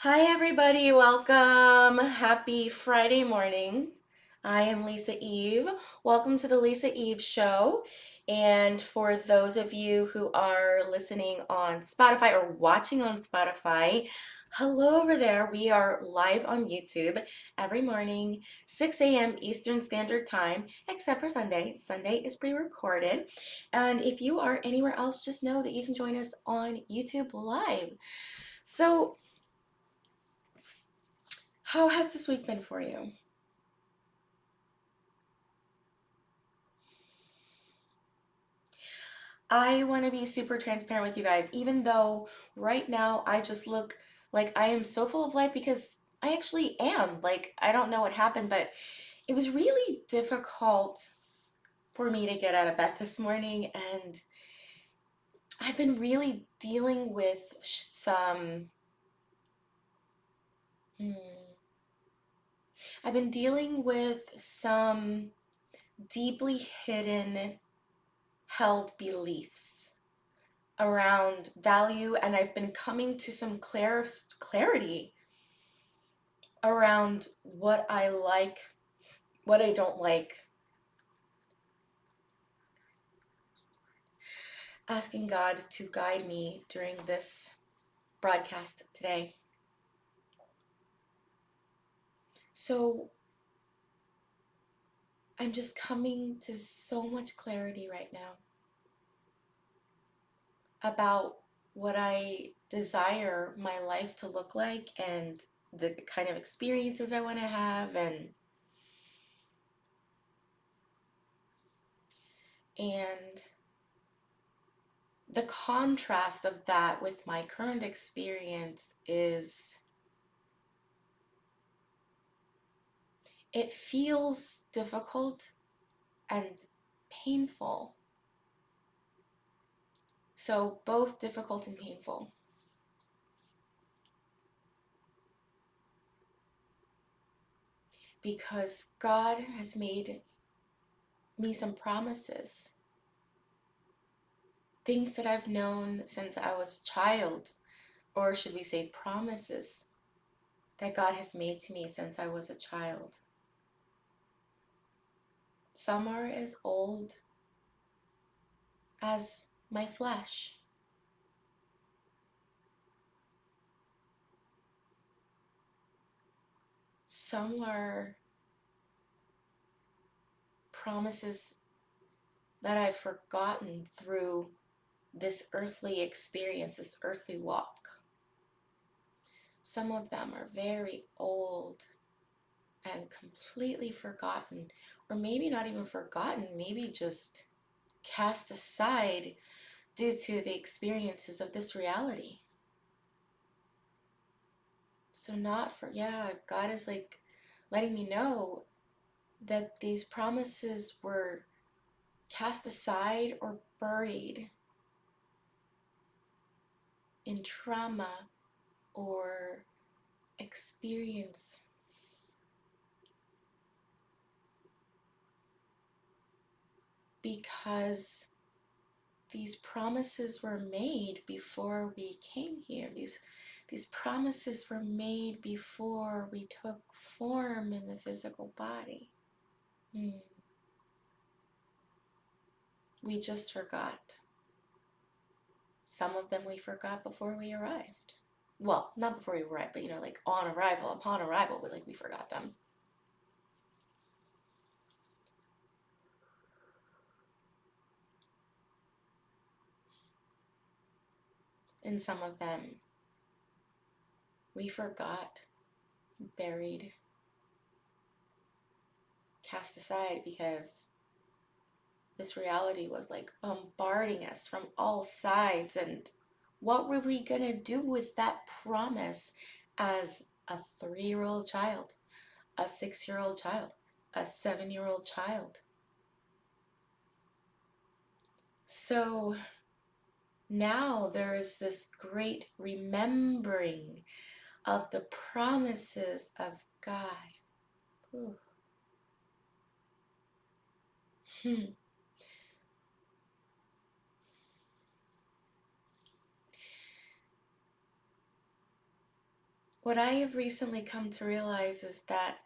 Hi, everybody. Welcome. Happy Friday morning. I am Lisa Eve. Welcome to the Lisa Eve Show. And for those of you who are listening on Spotify or watching on Spotify, hello over there. We are live on YouTube every morning, 6 a.m. Eastern Standard Time, except for Sunday. Sunday is pre-recorded. And if you are anywhere else, just know that you can join us on YouTube Live. So, how has this week been for you? I want to be super transparent with you guys, even though right now I just look like I am so full of life because I actually am. Like, I don't know what happened, but it was really difficult for me to get out of bed this morning, and I've been really dealing with some. hmm, I've been dealing with some deeply hidden, held beliefs around value, and I've been coming to some clarity around what I like, what I don't like, asking God to guide me during this broadcast today. So I'm just coming to so much clarity right now about what I desire my life to look like and the kind of experiences I want to have, and the contrast of that with my current experience is it feels difficult and painful. So, both difficult and painful. Because God has made me some promises, things that I've known since I was a child, or should we say, promises that God has made to me since I was a child. Some are as old as my flesh. Some are promises that I've forgotten through this earthly experience, this earthly walk. Some of them are very old and completely forgotten, or maybe not even forgotten, maybe just cast aside due to the experiences of this reality. So, not for, yeah, God is like letting me know that these promises were cast aside or buried in trauma or experience, because these promises were made before we came here. These promises were made before we took form in the physical body. Hmm. We just forgot. Some of them we forgot before we arrived. Well, not before we arrived, but like on arrival, upon arrival, we forgot them. And some of them we forgot, buried, cast aside because this reality was like bombarding us from all sides. And what were we going to do with that promise as a 3-year-old child, a 6-year-old child, a 7-year-old child? So now there is this great remembering of the promises of God. Ooh. Hmm. What I have recently come to realize is that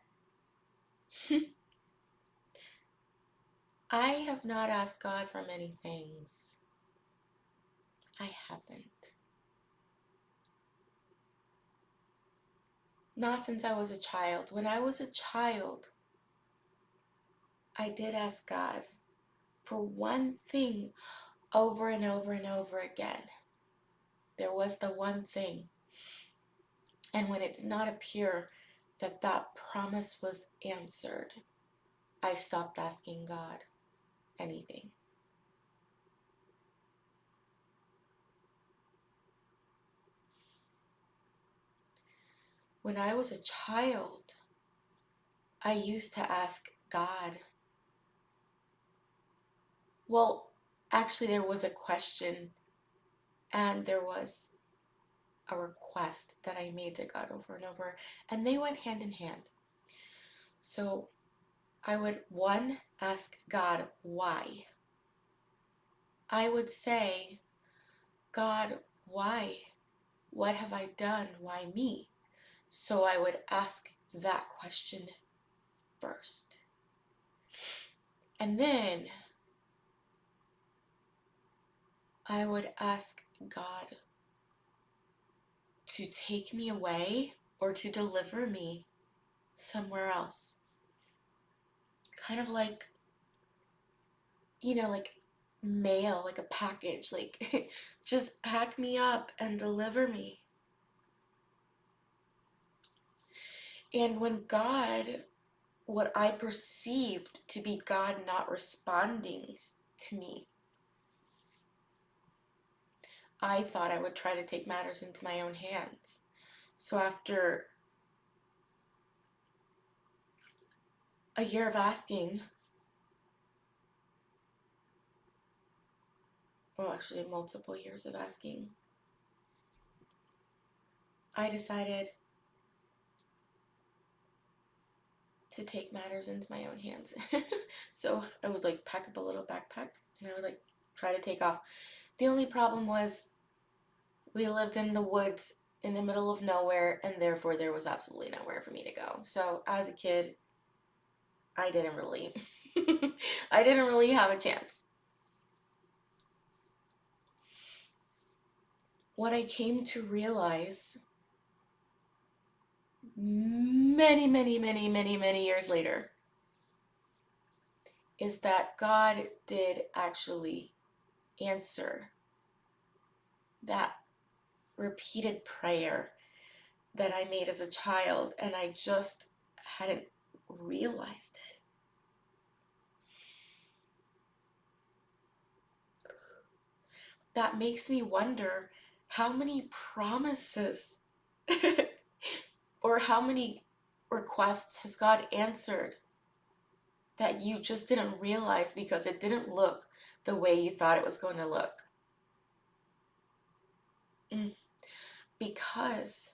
I have not asked God for many things. I haven't. Not since I was a child. When I was a child, I did ask God for one thing over and over and over again. There was the one thing. And when it did not appear that that promise was answered, I stopped asking God anything. When I was a child, I used to ask God. Well, actually, there was a question and there was a request that I made to God over and over, and they went hand in hand. So I would, one, ask God why. I would say, God, why? What have I done? Why me? So I would ask that question first. And then I would ask God to take me away or to deliver me somewhere else. Kind of like, like mail, like a package, like just pack me up and deliver me. And when God, what I perceived to be God not responding to me, I thought I would try to take matters into my own hands. So after a year of asking, well, actually multiple years of asking, I decided to take matters into my own hands. So I would like pack up a little backpack and I would like try to take off. The only problem was we lived in the woods in the middle of nowhere, and therefore there was absolutely nowhere for me to go. So as a kid, I didn't really I didn't really have a chance. What I came to realize many years later is that God did actually answer that repeated prayer that I made as a child, and I just hadn't realized it. That makes me wonder how many promises or how many requests has God answered that you just didn't realize because it didn't look the way you thought it was going to look. Because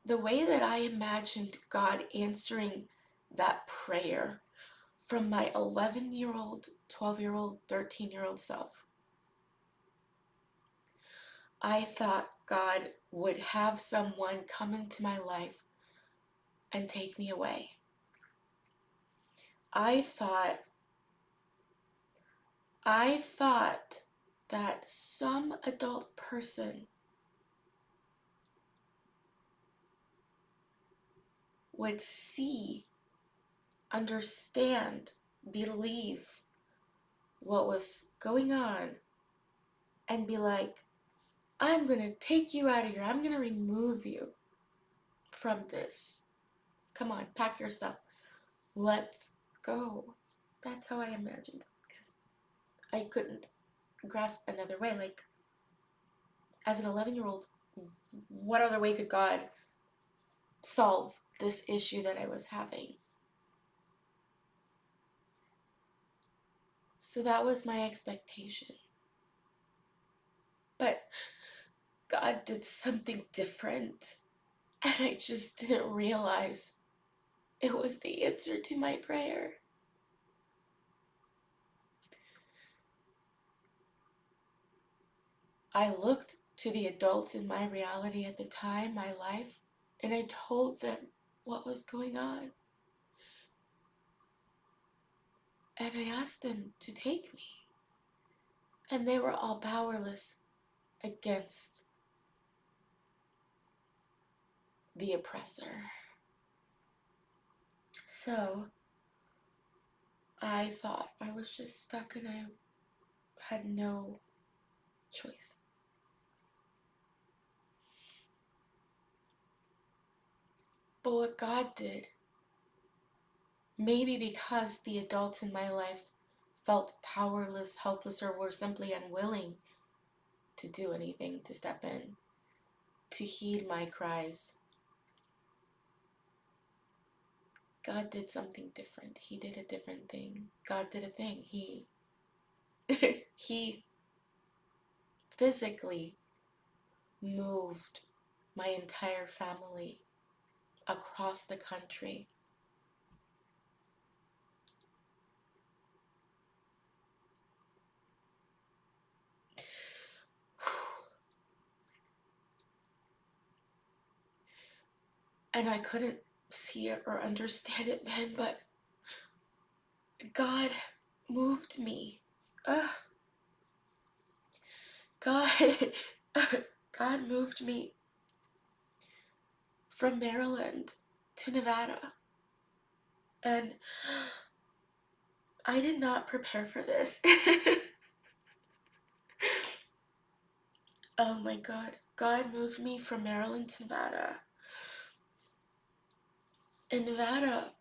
the way that I imagined God answering that prayer from my 11-year-old, 12-year-old, 13-year-old self, I thought God would have someone come into my life and take me away. I thought that some adult person would see, understand, believe what was going on, and be like, I'm going to take you out of here. I'm going to remove you from this. Come on, pack your stuff. Let's go. That's how I imagined it, because I couldn't grasp another way. Like, as an 11-year-old, what other way could God solve this issue that I was having? So that was my expectation. But God did something different, and I just didn't realize it was the answer to my prayer. I looked to the adults in my reality at the time, my life, and I told them what was going on. And I asked them to take me. And they were all powerless against the oppressor. So I thought I was just stuck and I had no choice. But what God did, maybe because the adults in my life felt powerless, helpless, or were simply unwilling to do anything, to step in, to heed my cries, God did something different. He did a different thing. God did a thing. He physically moved my entire family across the country. And I couldn't see it or understand it then, but God moved me. God, God moved me from Maryland to Nevada. And I did not prepare for this. Oh my God. God moved me from Maryland to Nevada. And Nevada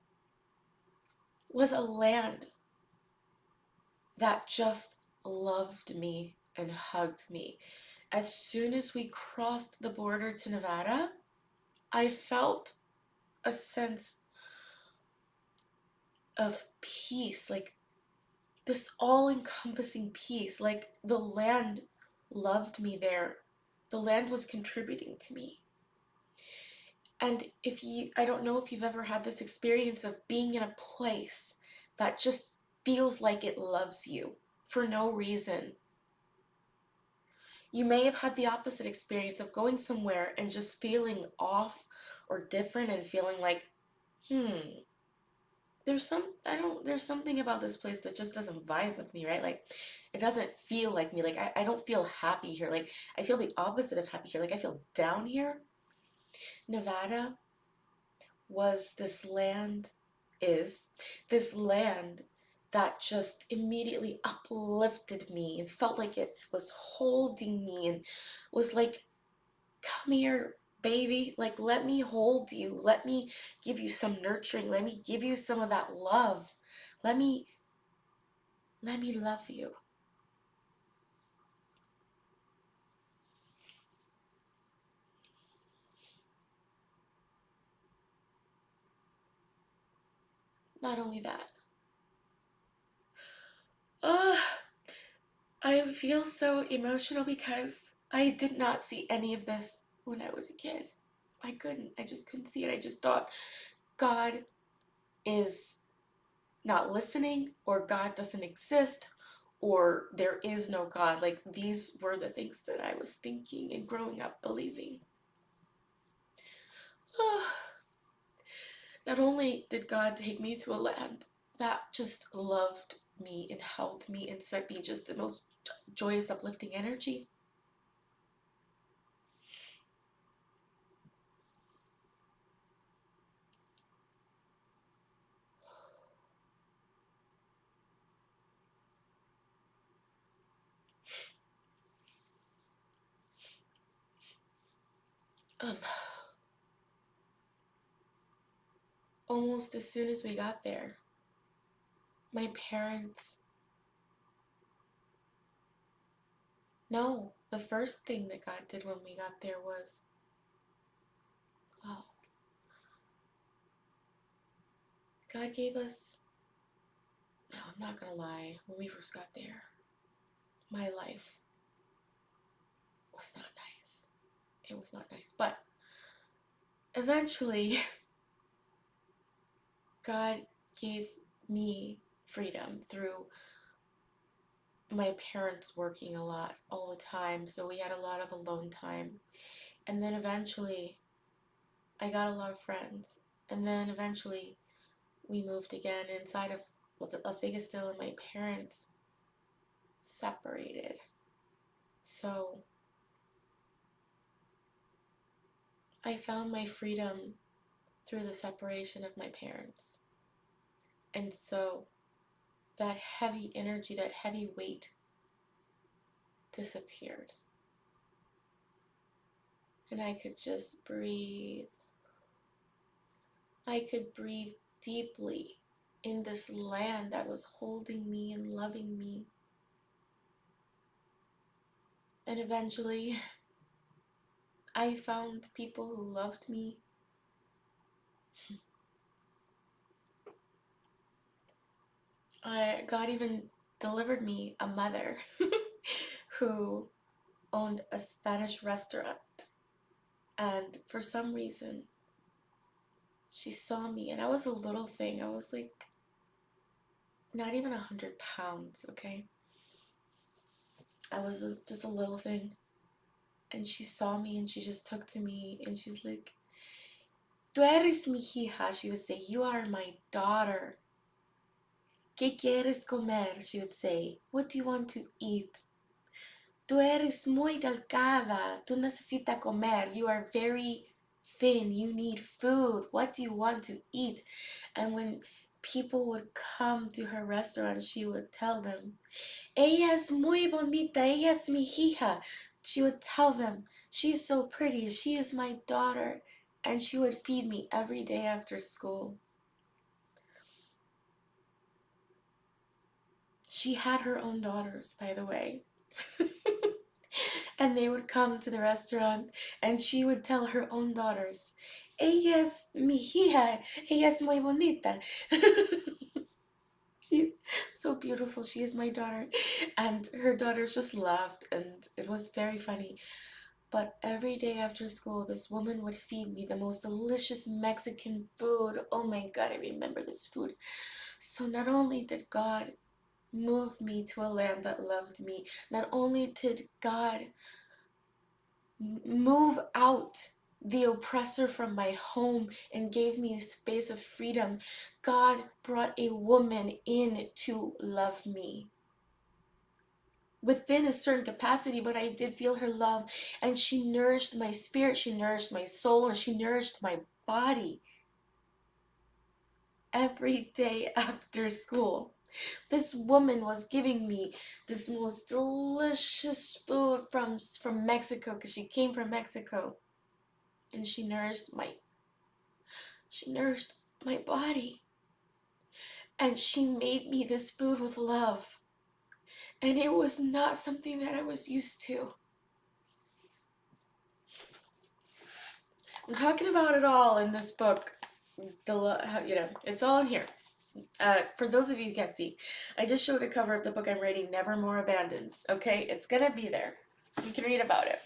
was a land that just loved me and hugged me. As soon as we crossed the border to Nevada, I felt a sense of peace, like this all-encompassing peace, like the land loved me there. The land was contributing to me. And I don't know if you've ever had this experience of being in a place that just feels like it loves you for no reason. You may have had the opposite experience of going somewhere and just feeling off or different and feeling like, there's something about this place that just doesn't vibe with me, right? Like, it doesn't feel like me. Like, I don't feel happy here. Like, I feel the opposite of happy here. Like, I feel down here. Nevada was this land, is this land that just immediately uplifted me and felt like it was holding me and was like, come here, baby. Like, let me hold you. Let me give you some nurturing. Let me give you some of that love. Let me love you. Not only that, uh, I feel so emotional because I did not see any of this when I was a kid. I just couldn't see it. I just thought God is not listening, or God doesn't exist, or there is no God. Like, these were the things that I was thinking and growing up believing. Not only did God take me to a land that just loved me and held me and sent me just the most joyous, uplifting energy, um, almost as soon as we got there, my parents, no, the first thing that God did when we got there was, oh, God gave us, no, I'm not gonna lie, when we first got there, my life was not nice. It was not nice. But eventually, God gave me freedom through my parents working a lot all the time, so we had a lot of alone time. And then eventually I got a lot of friends. And then eventually we moved again inside of Las Vegas still, and my parents separated. So I found my freedom through the separation of my parents. And so that heavy energy, that heavy weight disappeared. And I could just breathe. I could breathe deeply in this land that was holding me and loving me. And eventually, I found people who loved me. God even delivered me a mother who owned a Spanish restaurant. And for some reason, she saw me, and I was a little thing. I was like not even 100 pounds, okay? I was just a little thing. And she saw me and she just took to me and she's like, Tú eres mi hija. She would say, You are my daughter. ¿Qué quieres comer? She would say, What do you want to eat? Tú eres muy delgada. Tú necesitas comer. You are very thin. You need food. What do you want to eat? And when people would come to her restaurant, she would tell them, Ella es muy bonita. Ella es mi hija. She would tell them, She's so pretty. She is my daughter. And she would feed me every day after school. She had her own daughters, by the way. And they would come to the restaurant and she would tell her own daughters, Ella es mi hija, ella es muy bonita. She's so beautiful, she is my daughter. And her daughters just laughed and it was very funny. But every day after school, this woman would feed me the most delicious Mexican food. Oh my God, I remember this food. So not only did God move me to a land that loved me, not only did God move out the oppressor from my home and gave me a space of freedom, God brought a woman in to love me within a certain capacity, but I did feel her love, and she nourished my spirit, she nourished my soul, and she nourished my body every day after school. This woman was giving me this most delicious food from Mexico, because she came from Mexico, and she nourished my body, and she made me this food with love, and it was not something that I was used to. I'm talking about it all in this book. It's all in here. For those of you who can't see, I just showed a cover of the book I'm writing, Never More Abandoned. Okay, it's gonna be there. You can read about it.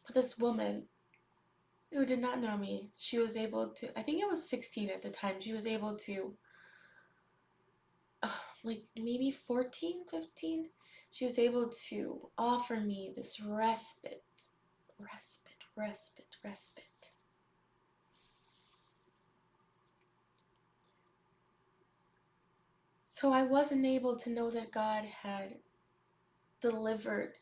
But this woman who did not know me, she was able to, I think I was 16 at the time, she was able to, like maybe 14, 15, she was able to offer me this respite. So I wasn't able to know that God had delivered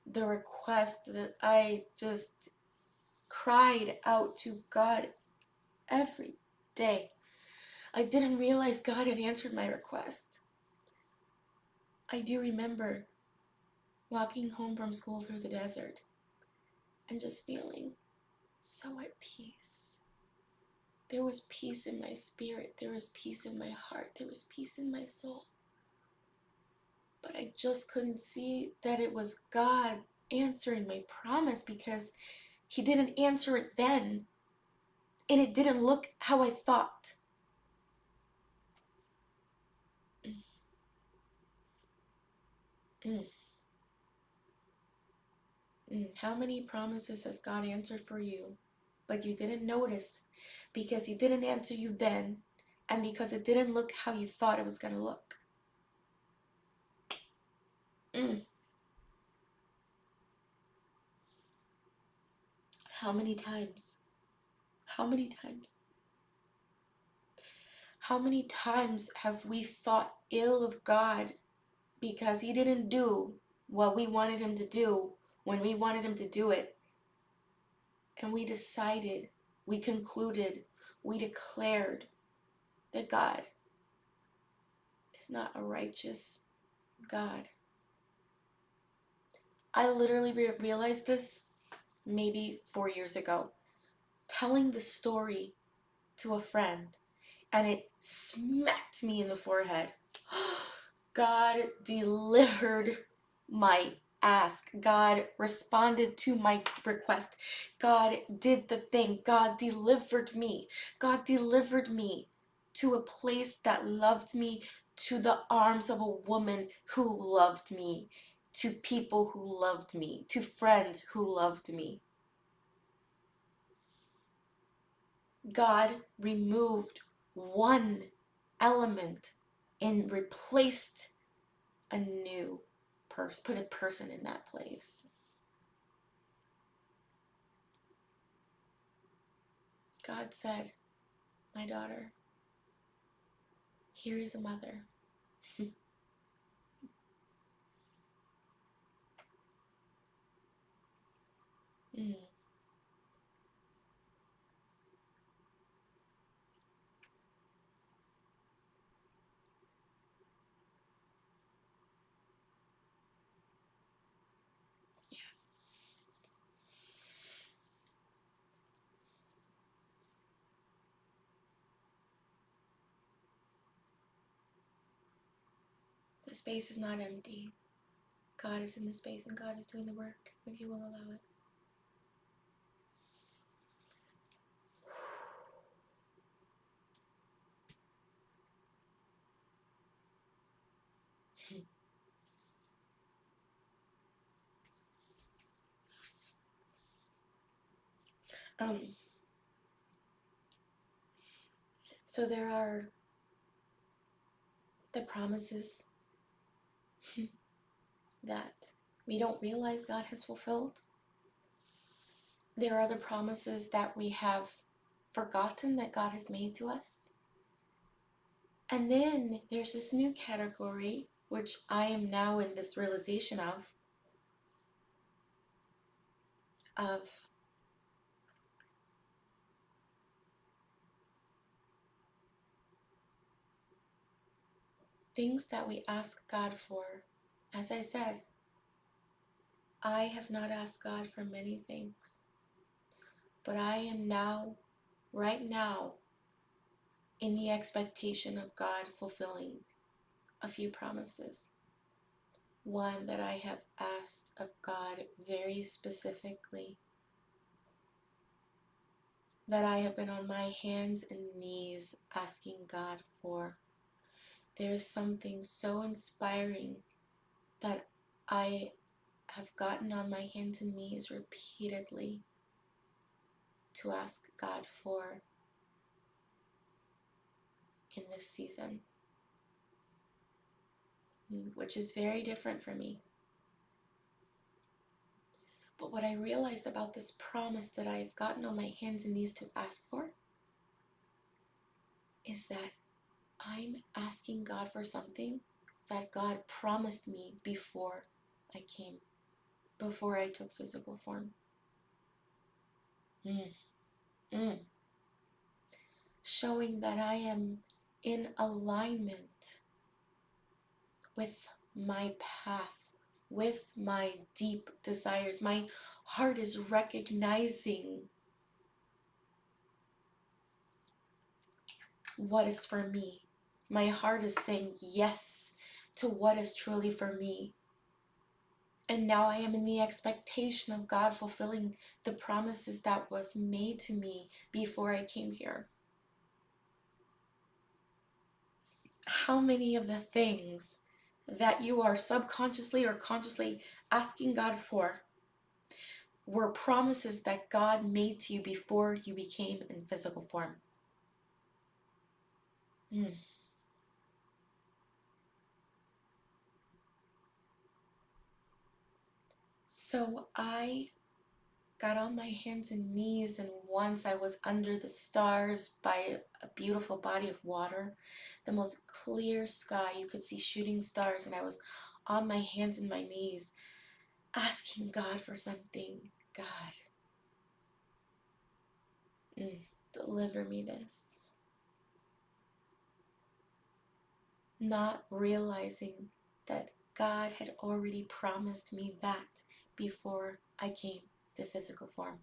the request that I just cried out to God every day. I didn't realize God had answered my request. I do remember walking home from school through the desert and just feeling so at peace. There was peace in my spirit. There was peace in my heart. There was peace in my soul. But I just couldn't see that it was God answering my promise, because He didn't answer it then. And it didn't look how I thought. Mm. How many promises has God answered for you, but you didn't notice because He didn't answer you then, and because it didn't look how you thought it was going to look. Mm. How many times? How many times? How many times have we thought ill of God because he didn't do what we wanted him to do when we wanted him to do it? And we decided, we concluded, we declared that God is not a righteous God. I literally realized this maybe 4 years ago, telling the story to a friend, and it smacked me in the forehead. God delivered my ask. God responded to my request. God did the thing. God delivered me. God delivered me to a place that loved me, to the arms of a woman who loved me, to people who loved me, to friends who loved me. God removed one element and replaced a new person, put a person in that place. God said, my daughter, here is a mother. Mm. The space is not empty. God is in the space and God is doing the work, if you will allow it. um, so there are the promises that we don't realize God has fulfilled. There are the promises that we have forgotten that God has made to us. And then there's this new category, which I am now in this realization of things that we ask God for. As I said, I have not asked God for many things, but I am now, right now, in the expectation of God fulfilling a few promises. One that I have asked of God very specifically, that I have been on my hands and knees asking God for. There is something so inspiring that I have gotten on my hands and knees repeatedly to ask God for in this season, which is very different for me. But what I realized about this promise that I have gotten on my hands and knees to ask for is that I'm asking God for something that God promised me before I came, before I took physical form. Mm. Mm. Showing that I am in alignment with my path, with my deep desires. My heart is recognizing what is for me. My heart is saying yes to what is truly for me. And now I am in the expectation of God fulfilling the promises that was made to me before I came here. How many of the things that you are subconsciously or consciously asking God for were promises that God made to you before you became in physical form? Mm. So I got on my hands and knees, and once I was under the stars by a beautiful body of water, the most clear sky. You could see shooting stars, and I was on my hands and my knees asking God for something. God, mm, deliver me this. Not realizing that God had already promised me that before I came to physical form.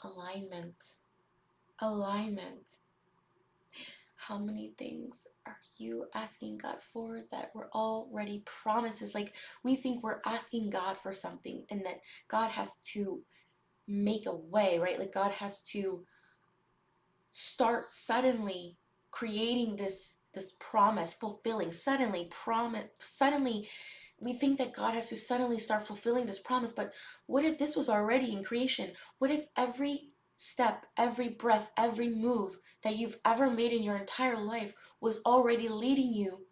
Alignment. Alignment. How many things are you asking God for that were already promises? Like, we think we're asking God for something and that God has to make a way, right? Like, God has to start suddenly creating this promise, fulfilling, suddenly we think that God has to suddenly start fulfilling this promise. But what if this was already in creation? What if every step, every breath, every move that you've ever made in your entire life was already leading you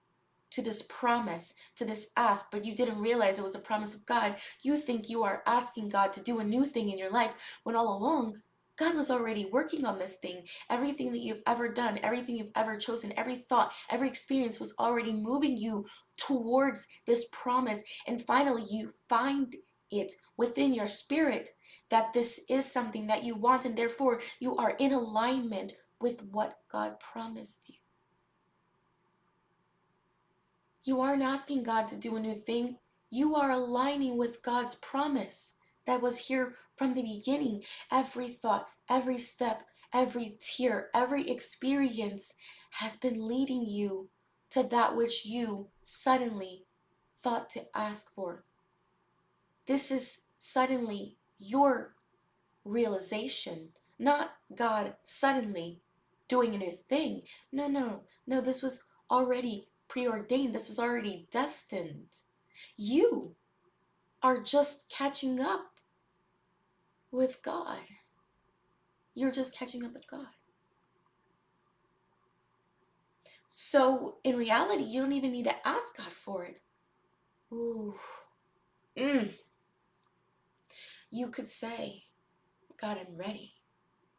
to this promise, to this ask, but you didn't realize it was a promise of God? You think you are asking God to do a new thing in your life when all along God was already working on this thing. Everything that you've ever done, everything you've ever chosen, every thought, every experience was already moving you towards this promise. And finally, you find it within your spirit that this is something that you want, and therefore you are in alignment with what God promised you. You aren't asking God to do a new thing. You are aligning with God's promise that was here from the beginning. Every thought, every step, every tear, every experience has been leading you to that which you suddenly thought to ask for. This is suddenly your realization, not God suddenly doing a new thing. No, no, no, this was already preordained, this was already destined. You are just catching up with God. You're just catching up with God. So in reality, you don't even need to ask God for it. Ooh. Mm. You could say, God, I'm ready.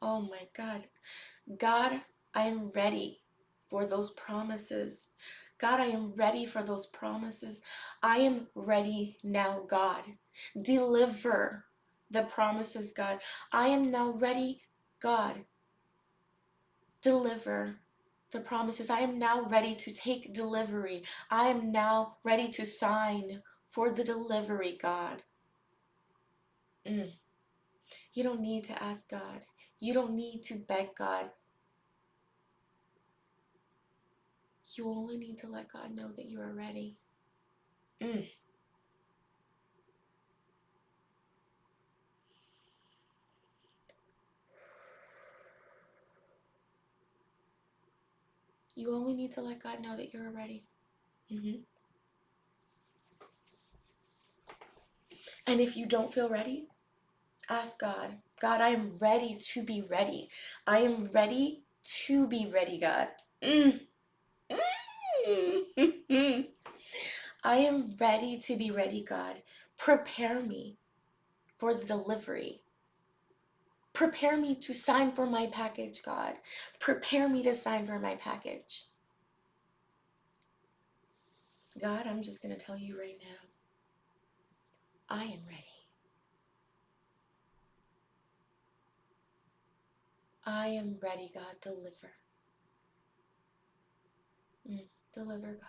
Oh my God. God, I am ready for those promises. God, I am ready for those promises. I am ready now, God. Deliver the promises, God. I am now ready, God. Deliver the promises. I am now ready to take delivery. I am now ready to sign for the delivery, God. Mm. You don't need to ask God. You don't need to beg God. You only need to let God know that you are ready. Mm. You only need to let God know that you're ready. Mm-hmm. And if you don't feel ready, ask God. God, I am ready to be ready. I am ready to be ready, God. Mm. Mm. I am ready to be ready, God. Prepare me for the delivery. Prepare me to sign for my package, God. Prepare me to sign for my package. God, I'm just going to tell you right now, I am ready. I am ready, God. Deliver. Deliver, God.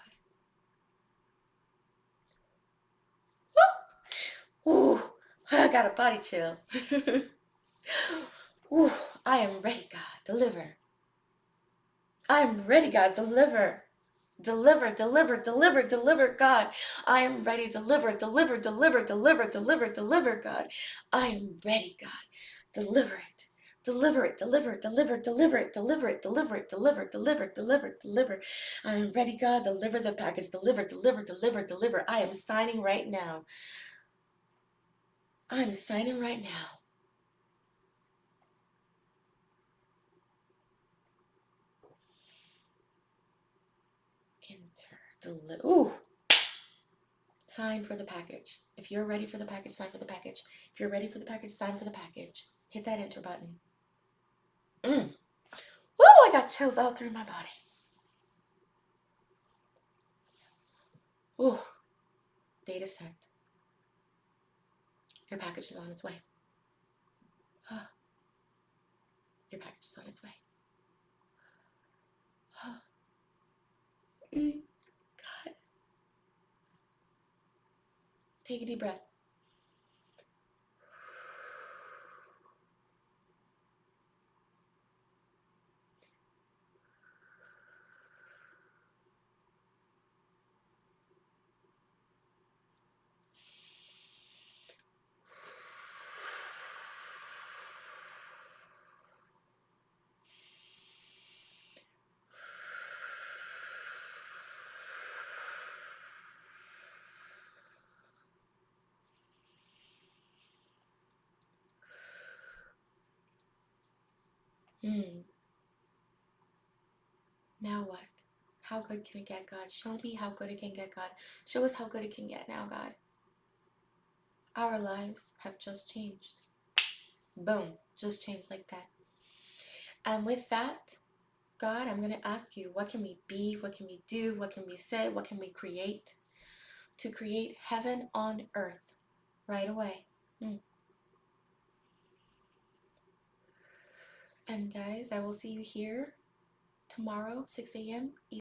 Ooh, I got a body chill. Ooh, I am ready, God. Deliver. I am ready, God. Deliver. Deliver, deliver, deliver, deliver, God. I am ready. Deliver, deliver, deliver, deliver, deliver, deliver, God. I am ready, God. Deliver it. Deliver it, deliver it, deliver it, deliver it, deliver it, deliver it, deliver it, deliver it, deliver it, deliver. I am ready, God. Deliver the package. Deliver, deliver, deliver, deliver. I am signing right now. I'm signing right now. Ooh. Sign for the package. If you're ready for the package, sign for the package. If you're ready for the package, sign for the package. Hit that enter button. Woo, I got chills all through my body. Ooh, data sent. Your package is on its way. Your package is on its way. God. Take a deep breath. Now what? How good can it get, God? Show me how good it can get, God. Show us how good it can get now, God. Our lives have just changed. Boom, just changed like that. And with that, God, I'm going to ask you, what can we be? What can we do? What can we say? What can we create to create heaven on earth right away? And guys, I will see you here tomorrow, 6 a.m.